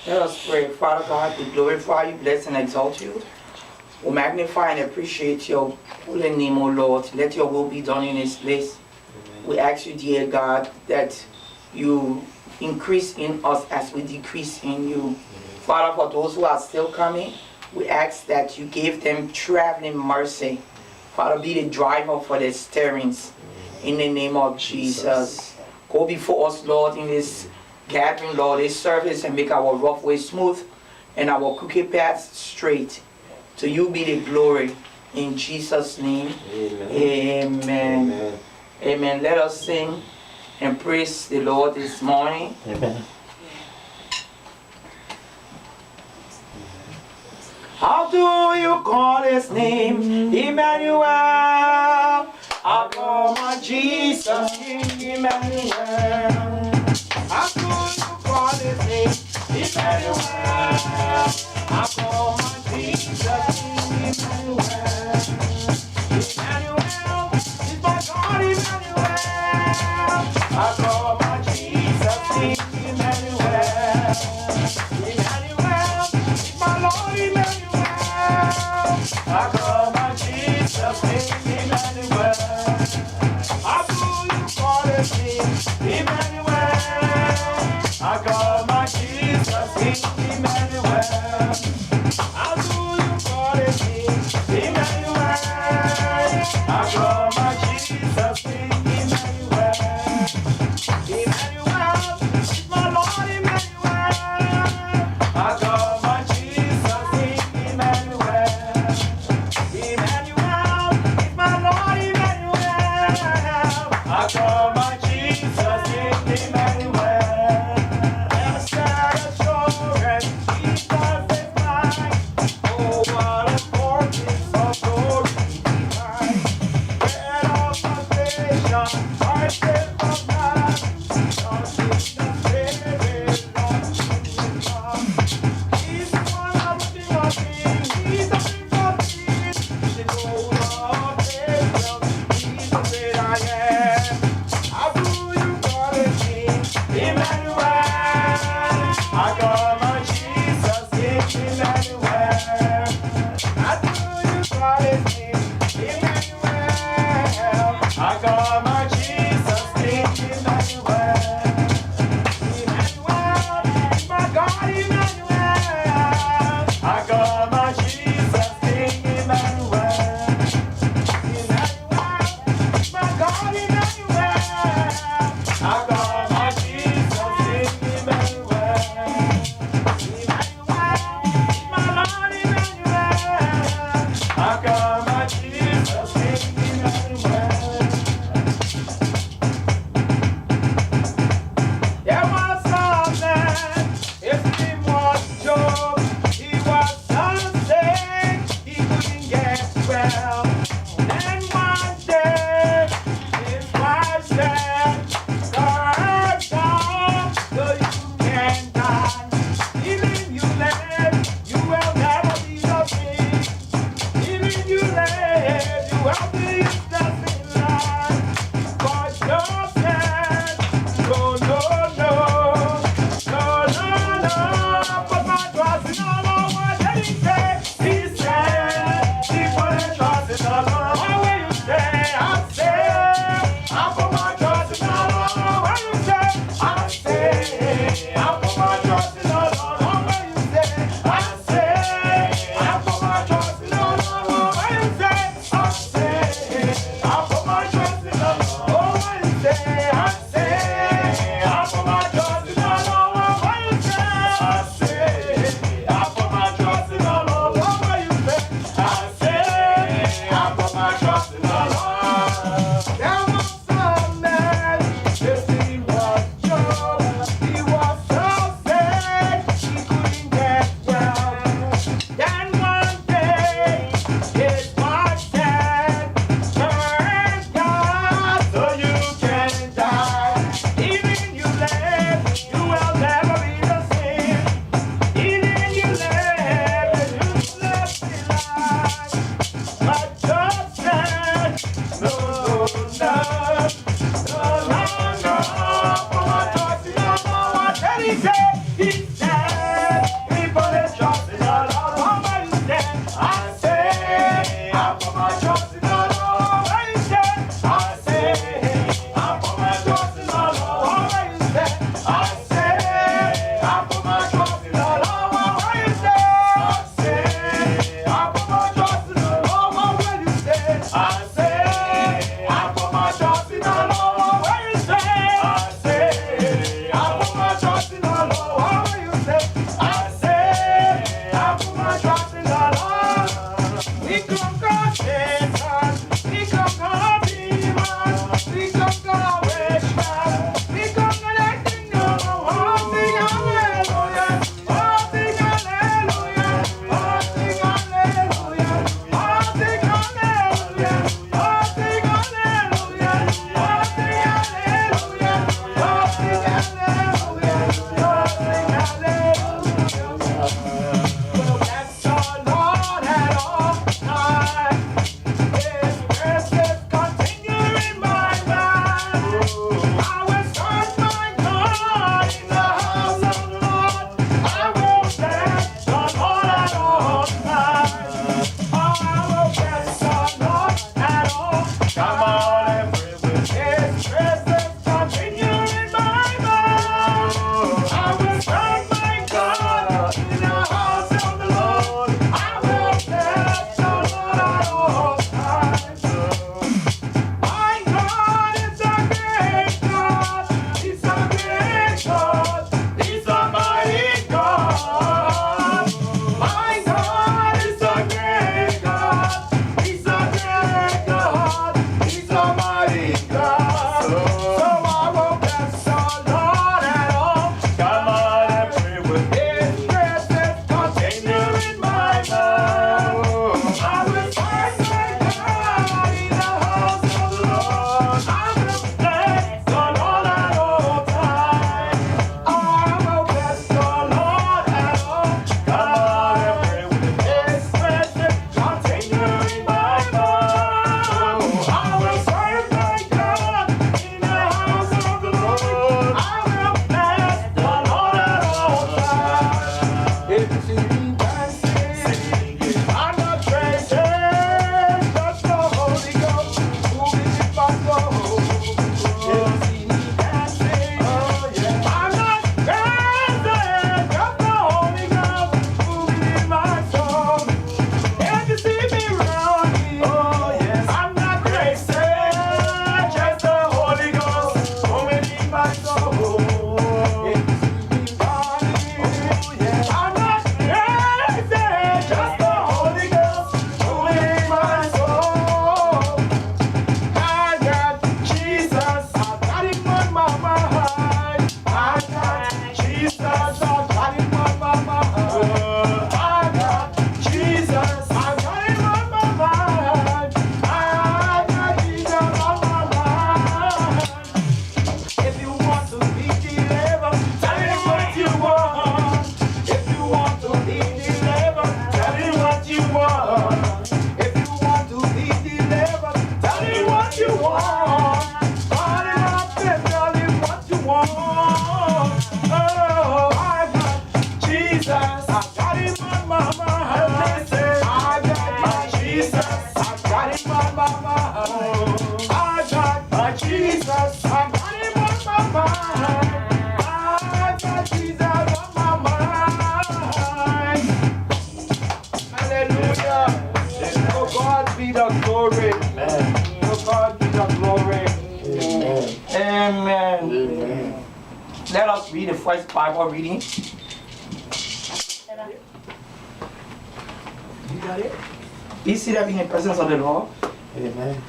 Let us pray. Father God, we glorify you, bless and exalt you. We magnify and appreciate your holy name, O Lord. Let your will be done in this place. We ask you, dear God, that you increase in us as we decrease in you. Father, for those who are still coming, we ask that you give them traveling mercy. Father, be the driver for their steerings. In the name of Jesus. Go before us, Lord, in this gathering, Lord, this service, and make our rough way smooth and our crooked paths straight. To you be the glory. In Jesus' name. Amen. Amen. Amen. Let us sing and praise the Lord this morning. Amen. How do you call his name? Emmanuel. I call my Jesus, King Emmanuel. How do you call his name? Emmanuel. I call my Jesus, King Emmanuel. Emmanuel is my God, Emmanuel. I call my Jesus, King Emmanuel. Emmanuel is my Lord, Emmanuel. I call my Jesus, King Emmanuel. How do you call his name? Emmanuel. I call my Jesus, King Emmanuel. How do you call his name? Emmanuel. I call my Jesus, King Emmanuel. Emmanuel is my Lord, Emmanuel. I call my Jesus, King Emmanuel. Emmanuel is my Lord, Emmanuel. I call my Jesus, King Emmanuel. Blessed assurance, Jesus is mine. Oh, what a fortress of glory divine. Bread of salvation, heart set from God. Lost in the Spirit, lost in God. He's the one I'm looking up in. He's the Prince of Peace. The Lord of Israel. He's the great I am. How do you call his name? Emmanuel. I call my Jesus, King Emmanuel. How do you call his name? Emmanuel. I call my Jesus, King Emmanuel. Emmanuel is my God, Emmanuel. I call my Jesus, King Emmanuel. Emmanuel is my God, Emmanuel. I call my Jesus, King Emmanuel. first Bible reading. You got it? Be seated in the presence of the Lord. Amen.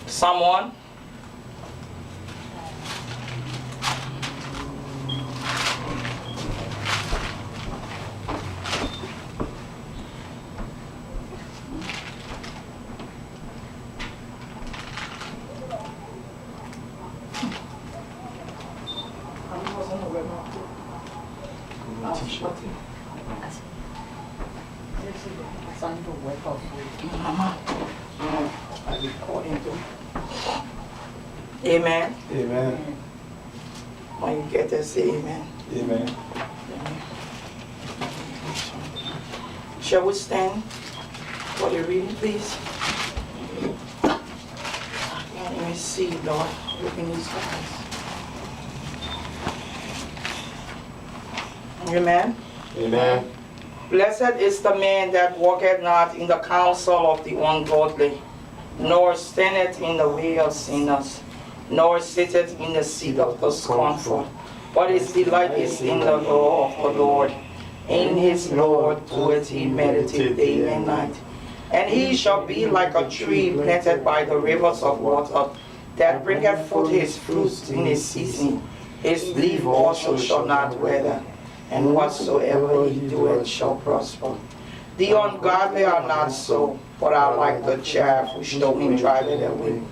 Someone. Amen. Amen. When you get there, say amen. Amen. Shall we stand for the reading, please? I can't even see, Lord. Open these eyes. Amen. Amen. Blessed is the man that walketh not in the counsel of the ungodly, nor standeth in the way of sinners, nor sitteth in the seat of the scornful. But his delight is in the law of the Lord. In his law doeth he meditate day and night. And he shall be like a tree planted by the rivers of water, that bringeth forth his fruit in his season. His leaf also shall not wither, and whatsoever he doeth shall prosper. The ungodly are not so, but are like the chaff which the wind driveth away.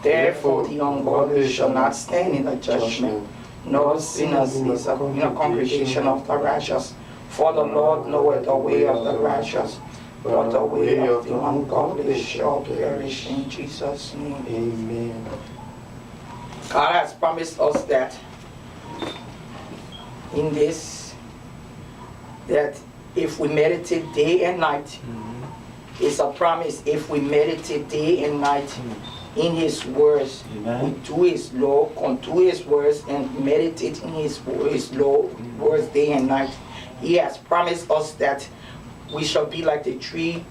Therefore the ungodly shall not stand in the judgment, nor sinners in the congregation of the righteous. For the Lord knoweth the way of the righteous, but the way of the ungodly shall perish. In Jesus' name. Amen. God has promised us that in this, that if we meditate day and night, it's a promise. If we meditate day and night in his words, we do his law, come to his words and meditate in his law, words day and night. He has promised us that we shall be like the tree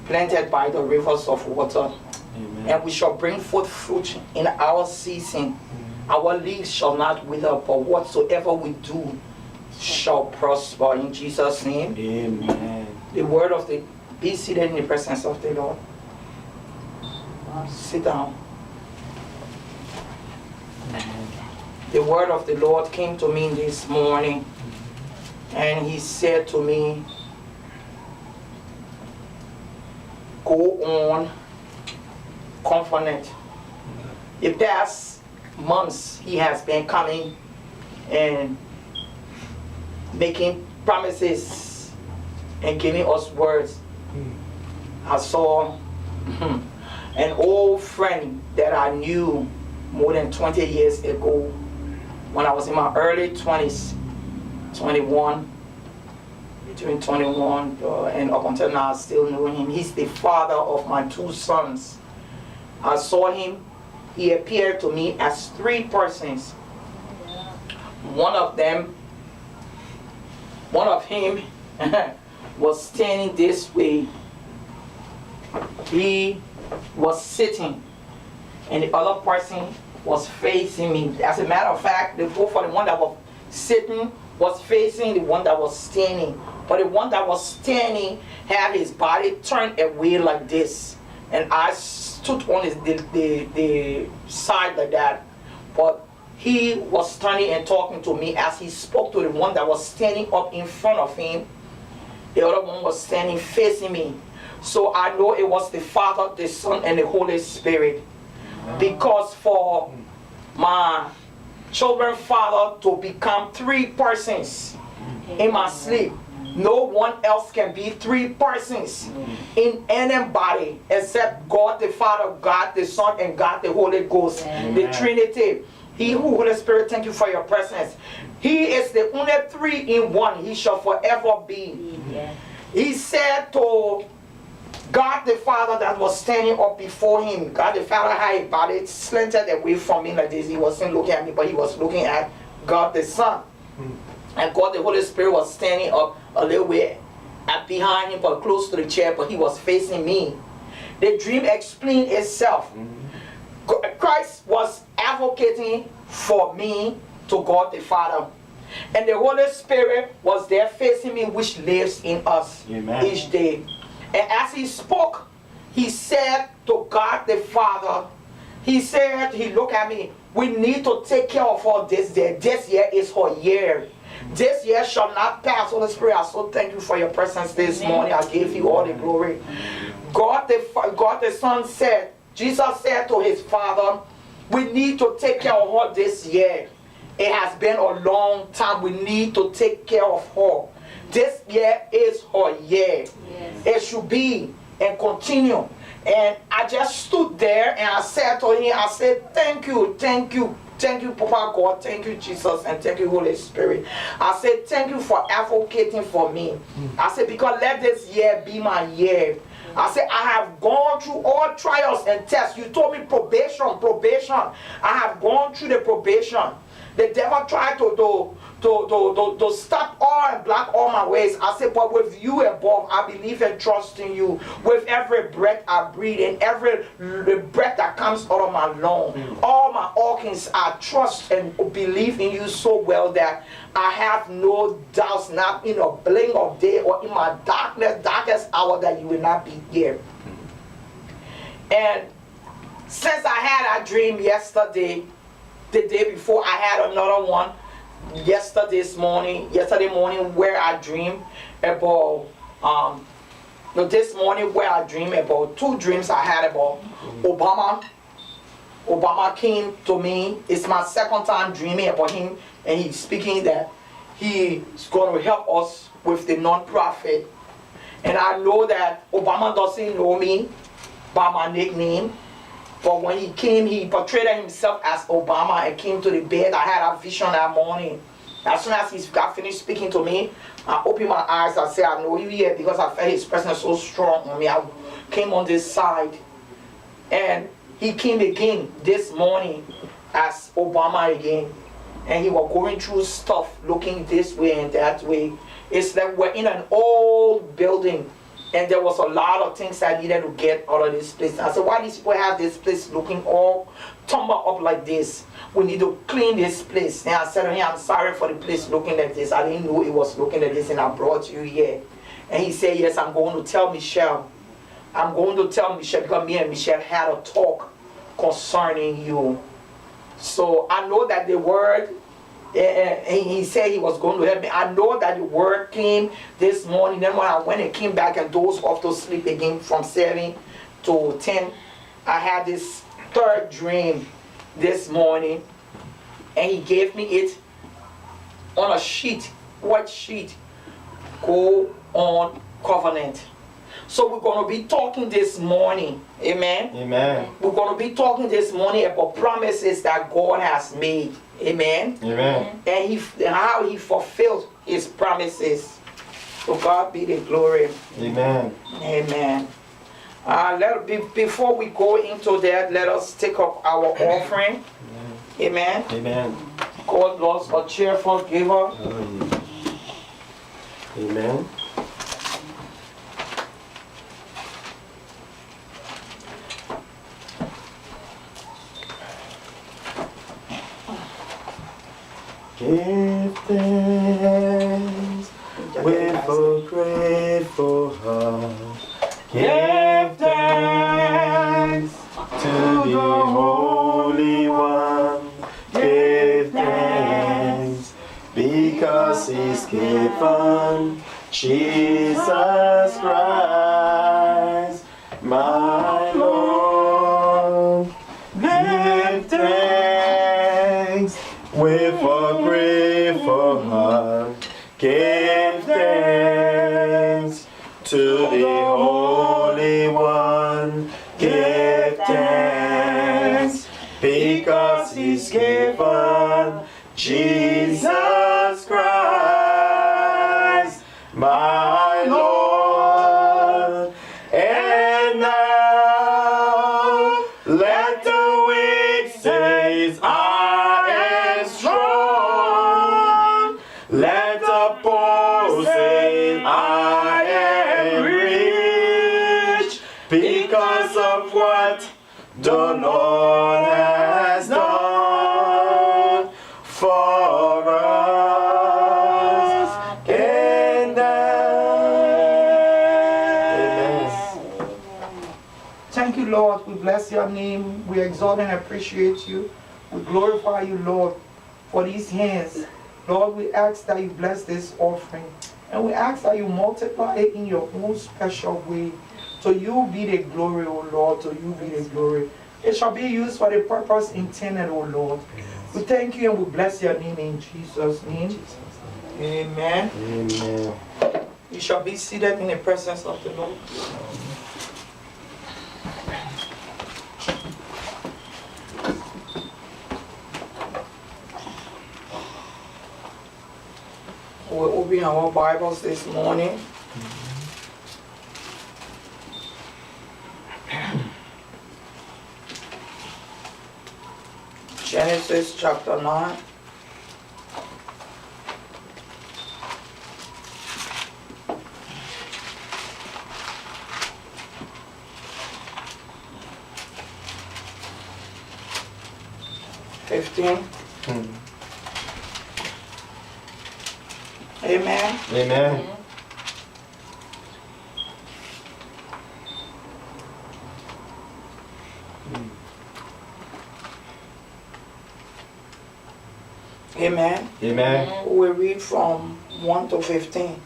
planted by the rivers of water. Amen. And we shall bring forth fruit in our season. Our leaves shall not wither, but whatsoever we do shall prosper. In Jesus' name. Amen. The word of the, be seated in the presence of the Lord. Sit down. Amen. The word of the Lord came to me this morning, and he said to me, go on confident. The past months he has been coming and making promises and giving us words. I saw an old friend that I knew more than 20 years ago when I was in my early 20s, 21, between 21 and up until now I still know him. He's the father of my two sons. I saw him. He appeared to me as three persons. One of him was standing this way. He was sitting, and the other person was facing me. As a matter of fact, the both of the one that was sitting was facing the one that was standing. But the one that was standing had his body turned away like this. And I stood on the side like that. But he was turning and talking to me as he spoke to the one that was standing up in front of him. The other one was standing facing me. So I know it was the Father, the Son, and the Holy Spirit. Because for my children's father to become three persons in my sleep, no one else can be three persons in any body except God the Father, God the Son, and God the Holy Ghost, the Trinity. He who, Holy Spirit, thank you for your presence. He is the only three in one. He shall forever be. He said to God the Father that was standing up before him, God the Father had a body slanted away from me like this. He wasn't looking at me, but he was looking at God the Son. And God, the Holy Spirit, was standing up a little way behind him, but close to the chair, but he was facing me. The dream explained itself. Christ was advocating for me to God the Father. And the Holy Spirit was there facing me, which lives in us. Amen. Each day. And as he spoke, he said to God the Father, he said, he looked at me, we need to take care of all this year. This year is her year. This year shall not pass. Holy Spirit, I so thank you for your presence this morning. I give you all the glory. God the Son said, Jesus said to his Father, we need to take care of her this year. It has been a long time. We need to take care of her. This year is her year. Yes. It should be and continue. And I just stood there and I said to him, I said, thank you, thank you. Thank you, Papa God. Thank you, Jesus. And thank you, Holy Spirit. I said, thank you for advocating for me. I said, because let this year be my year. I said, I have gone through all trials and tests. You told me probation. I have gone through the probation. The devil tried to stop all and block all my ways. I said, but with you above, I believe and trust in you. With every breath I breathe and every breath that comes out of my lungs, all my organs, I trust and believe in you so well that I have no doubts, not in a blink of day or in my darkest hour, that you will not be here. And since I had a dream yesterday, the day before, I had another one yesterday morning where I dreamed about this morning where I dreamed about two dreams I had about Obama. Obama came to me. It's my second time dreaming about him, and he's speaking that he's going to help us with the non-profit. And I know that Obama doesn't know me by my nickname. But when he came, he portrayed himself as Obama and came to the bed. I had a vision that morning. As soon as he got finished speaking to me, I opened my eyes. I said, I know you here, because I felt his presence so strong on me. I came on this side. And he came again this morning as Obama again. And he was going through stuff, looking this way and that way. It's like we're in an old building. And there was a lot of things I needed to get out of this place. I said, why these people have this place looking all tumbled up like this? We need to clean this place. And I said to him, I'm sorry for the place looking like this. I didn't know it was looking like this, and I brought you here. And he said, yes, I'm going to tell Michelle. I'm going to tell Michelle, because me and Michelle had a talk concerning you. So I know that the word, and he said he was going to help me. I know that the word came this morning. Then when I went and came back and dozed off to sleep again from 7 to 10, I had this third dream this morning, and he gave me it on a sheet, white sheet. Go on covenant. So we're going to be talking this morning. Amen. Amen. We're going to be talking this morning about promises that God has made. Amen. Amen. And how he fulfilled his promises. To God be the glory. Amen. Amen. Before we go into that, let us take up our offering. Amen. Amen. God loves a cheerful giver. Amen. Give thanks with a grateful heart. Give thanks to the Holy One. Give thanks because He's given Jesus Christ, my Lord. Give thanks with a grateful heart. Give thanks to the Holy One. Give thanks because He's given Jesus Christ, my Lord. And now let the weak say, I am strong. Let the Lord has done for us. And Amen. Thank you, Lord. We bless your name. We exalt and appreciate you. We glorify you, Lord, for these hands. Lord, we ask that you bless this offering. And we ask that you multiply it in your own special way. To you be the glory, O Lord. To you be the glory. It shall be used for the purpose intended, O Lord. We thank you and we bless your name in Jesus' name. Amen. Amen. You shall be seated in the presence of the Lord. We'll open our Bibles this morning. Genesis chapter 9. Amen. Amen. Amen. Amen. We read from 1 to 15.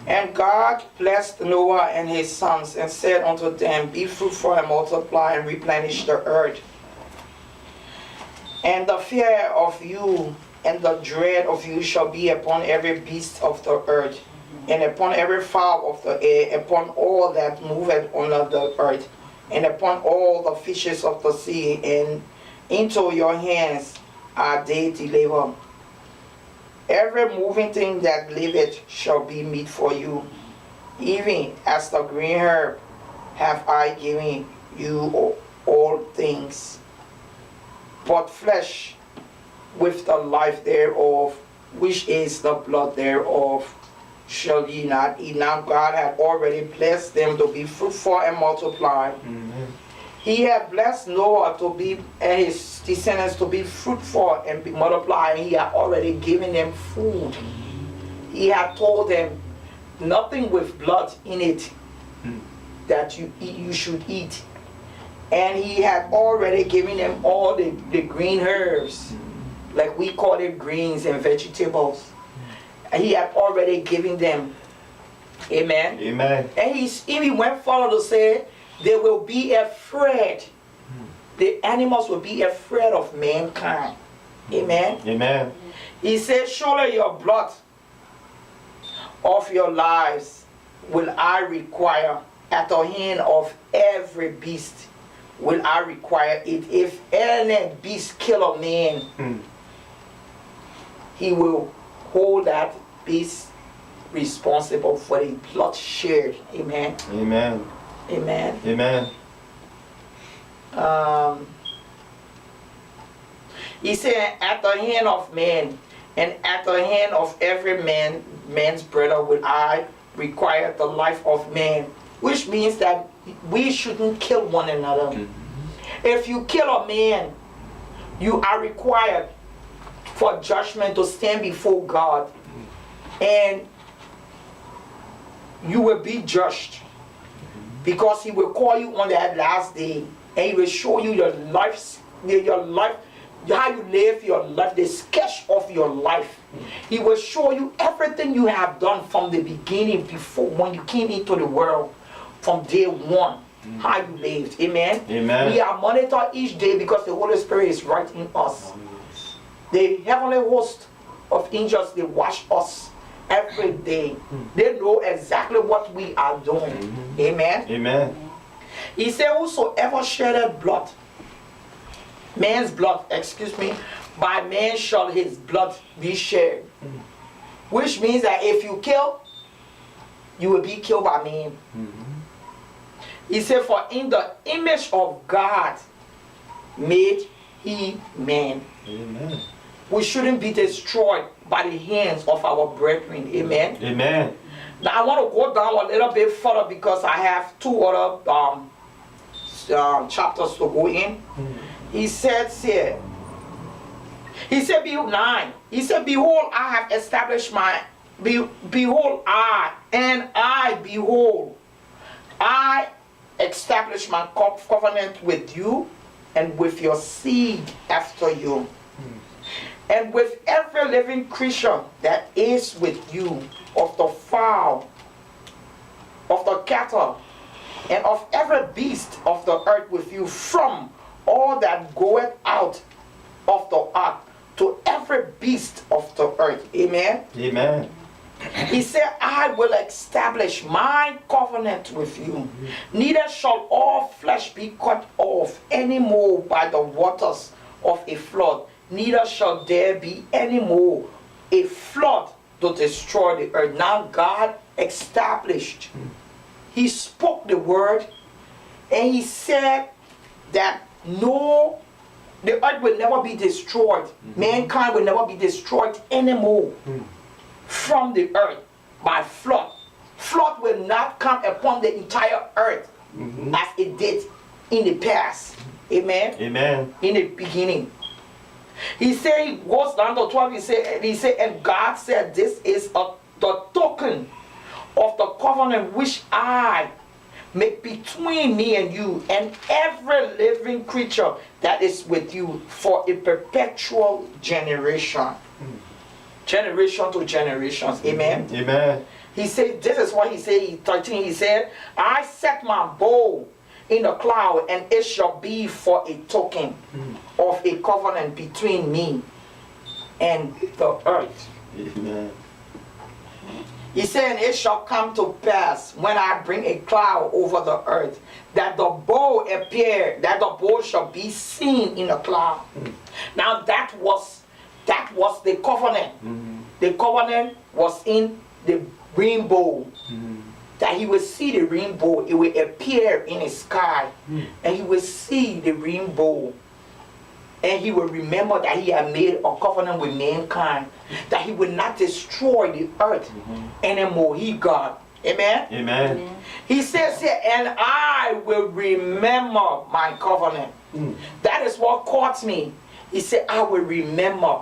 And God blessed Noah and his sons and said unto them, Be fruitful and multiply and replenish the earth. And the fear of you and the dread of you shall be upon every beast of the earth, and upon every fowl of the air, upon all that moveth on the earth, and upon all the fishes of the sea, and into your hands are they delivered. Every moving thing that liveth shall be meat for you, even as the green herb have I given you all things. But flesh with the life thereof, which is the blood thereof, shall ye not eat. Now God had already blessed them to be fruitful and multiply. He had blessed Noah to be and his descendants to be fruitful and be multiply. He had already given them food. He had told them nothing with blood in it that you eat, you should eat. And he had already given them all the green herbs, like we call it greens and vegetables. And he had already given them. Amen. Amen. And he even went further to say, they will be afraid. The animals will be afraid of mankind. Amen. Amen. He said, surely your blood of your lives will I require at the hand of every beast. Will I require it? If any beast kill a man, he will hold that beast responsible for the blood shed. Amen. Amen. Amen. Amen. He said, at the hand of man, and at the hand of every man's brother will I require the life of man. Which means that we shouldn't kill one another. If you kill a man, you are required for judgment to stand before God. And you will be judged. Because he will call you on that last day, and he will show you your life, how you live your life, the sketch of your life. He will show you everything you have done from the beginning, before when you came into the world, from day one, how you lived. Amen. Amen. We are monitored each day because the Holy Spirit is right in us. The heavenly host of angels, they watch us every day. They know exactly what we are doing. Amen. Amen. He said, whosoever shedded blood, man's blood, by man shall his blood be shed. Which means that if you kill, you will be killed by man. He said, for in the image of God made he man. Amen. We shouldn't be destroyed by the hands of our brethren. Amen. Amen. Now I want to go down a little bit further because I have two other chapters to go in. He said, he said, behold, 9. He said, behold, I have established behold, I establish my covenant with you and with your seed after you, and with every living creature that is with you, of the fowl, of the cattle, and of every beast of the earth with you, from all that goeth out of the ark to every beast of the earth. Amen. Amen. He said, I will establish my covenant with you. Neither shall all flesh be cut off any more by the waters of a flood. Neither shall there be any more a flood to destroy the earth. Now God established. He spoke the word, and he said that no, the earth will never be destroyed. Mankind will never be destroyed anymore from the earth by flood. Flood will not come upon the entire earth as it did in the past. Amen. Amen. In the beginning. He said, he goes down to 12, he said, and God said, this is the token of the covenant which I make between me and you and every living creature that is with you for a perpetual generation. Generation to generations. Amen. Amen. He said, this is what he said in 13. He said, I set my bow in the cloud, and it shall be for a token of a covenant between me and the earth. Amen. He said, and it shall come to pass when I bring a cloud over the earth, that the bow appear, that the bow shall be seen in the cloud. Now that was the covenant. The covenant was in the rainbow. That he would see the rainbow, it would appear in the sky, and he would see the rainbow, and he would remember that he had made a covenant with mankind, that he would not destroy the earth anymore. He God. Amen. Amen. He says here, and I will remember my covenant. That is what caught me. He said, I will remember